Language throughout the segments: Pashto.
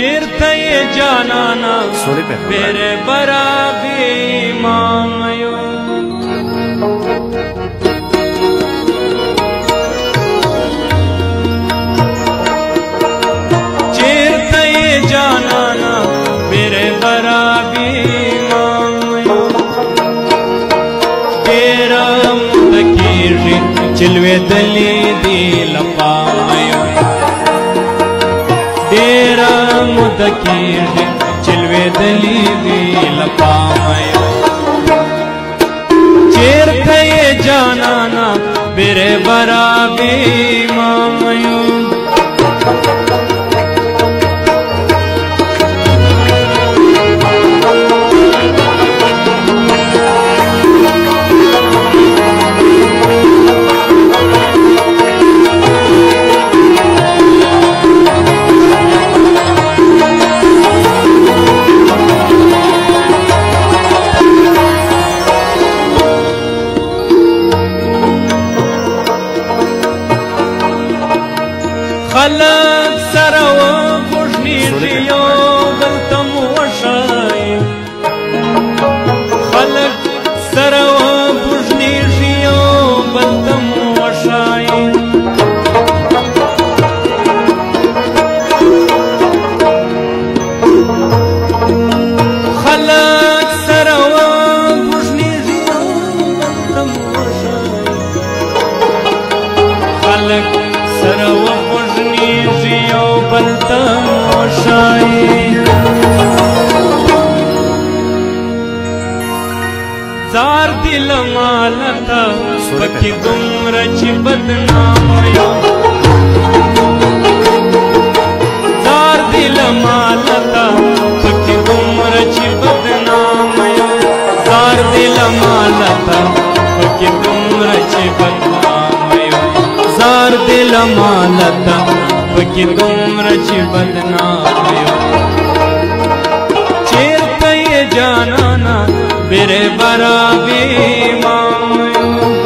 چیرته یې جانانا بیره برا بیمامیو چیرته یې جانانا بیره برا بیمامیو ډېره موده کېږي چې لوېدلې دي لپامیو ډېره موده کېږي چې لوېدلې دي لپامیو چیرته یې جانانا بیره برا بیمامیو خلق سره وغوږنېږي یو بل ته مو وښایي خلق سره وغوږنېږي یو بل ته مو وښایي خلق سره وغوږنېږي یو بل ته مو وښایي خلق سره یو بل ته وښایي زار دي له مالته پکې دومره چې بدنامه یم زار دي له مالته پکې دومره چې بدنامه یم زار دي له مالته پکې دومره چې بدنامه یم زار دي له مالته پکې دومره چې بدنامه یم چیرته یې جانانا بیره برا بیمامه یم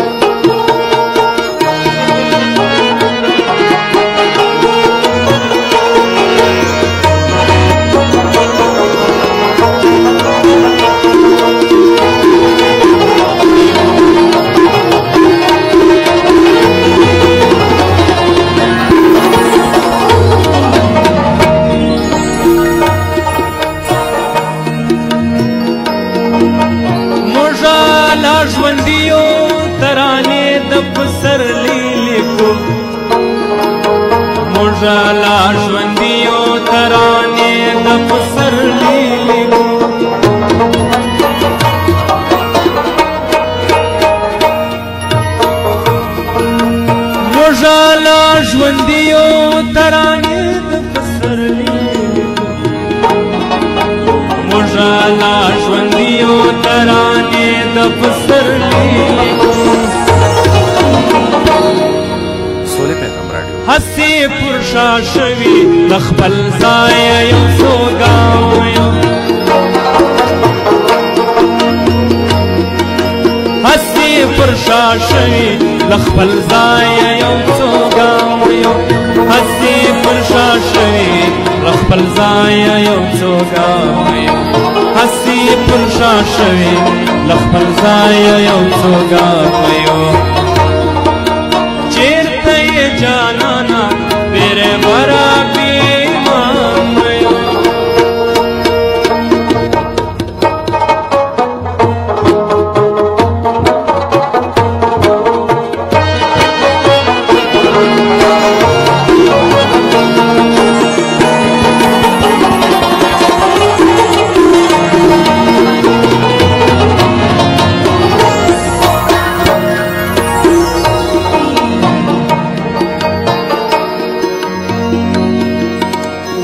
ژوندیو ترانې د پسرلي لیکو موږ لا ژوندیو ترانې د پسرلي لیکو موږ لا ژوندیو ترانې د پسرلي لیکو موږ لا ژوندیو ترانې د پسرلي هسې پر شا شوي د خپل ځایه یو څو ګامه یم هسې پر شا شوي د خپل ځایه یو څو ګامه یم هسې پر شا شوي د خپل ځایه یو څو ګامه یم هسې پر شا شوي د خپل ځایه یو څو ګامه یم چیرته یې جانانا بیره برا بیمامه یم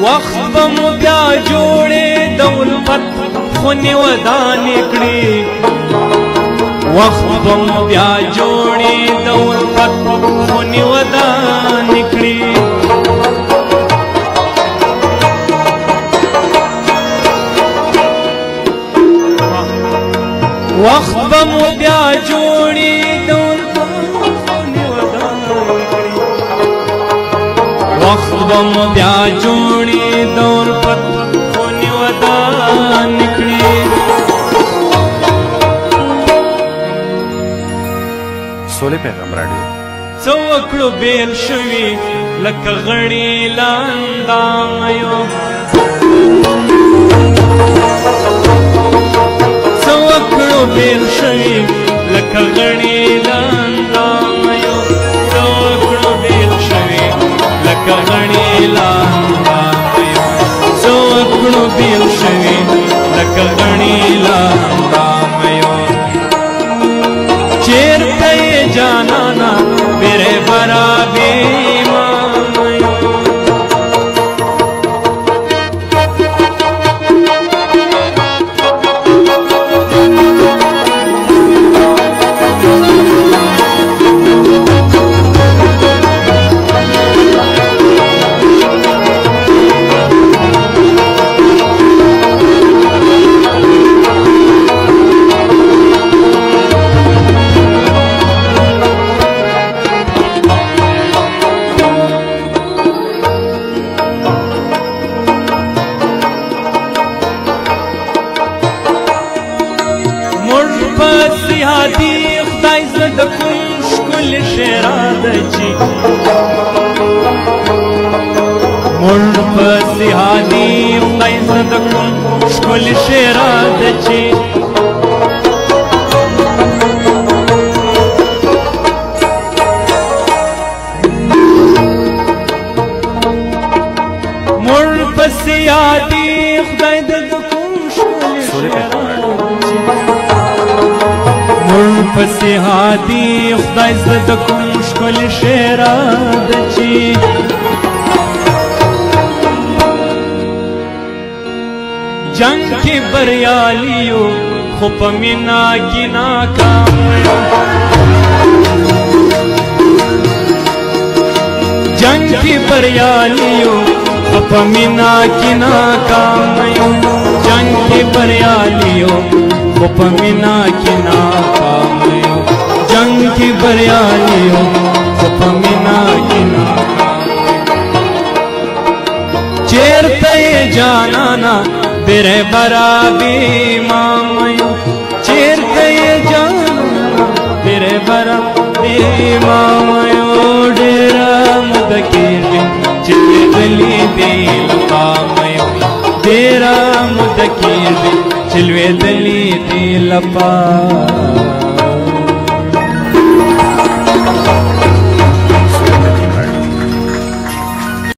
وخت به مو بیا جوړې د الفت خونې ودانې کړي وخت به مو بیا جوړې د الفت خونې ودانې کړي وخت به مو بیا جوړې د الفت خونې ودانې کړي وخت به مو بیا جوړې د الفت سولې پیغام راډیو څه وکړو بېل شوي لکه غڼې له اندامیو څه وکړو بېل شوي لکه غڼې له اندامیو څه وکړو بېل شوي لکه غڼې له اندامیو څه وکړو بېل شوي لکه غڼې له اندامیو چیرته یې جانانا میرے برابی مامیو پسیادی خدای زد کوم شکل شیراد چی مر پسیادی خدای زد کوم شکل شیراد چی مر پسیادی خدای زد کوم شکل شیراد پسی هادی خدای زد کوم شکل شیراد چی جنگ کی بریالیو خو په مینا کې ناکام جنگ کی بریالیو خو په مینا کې ناکام جنگ کی بریالیو خو په مینا کې ناکام جنگ کی بریالیو خو په مینا کې ناکام چیرته یې جانانا بیره برابی مامیو چیرته یې جانانا بیره برابی مامیو ډېره موده کېږي چې لوېدلې دې لپامیو ډېره موده کېږي چې لوېدلې دې لپا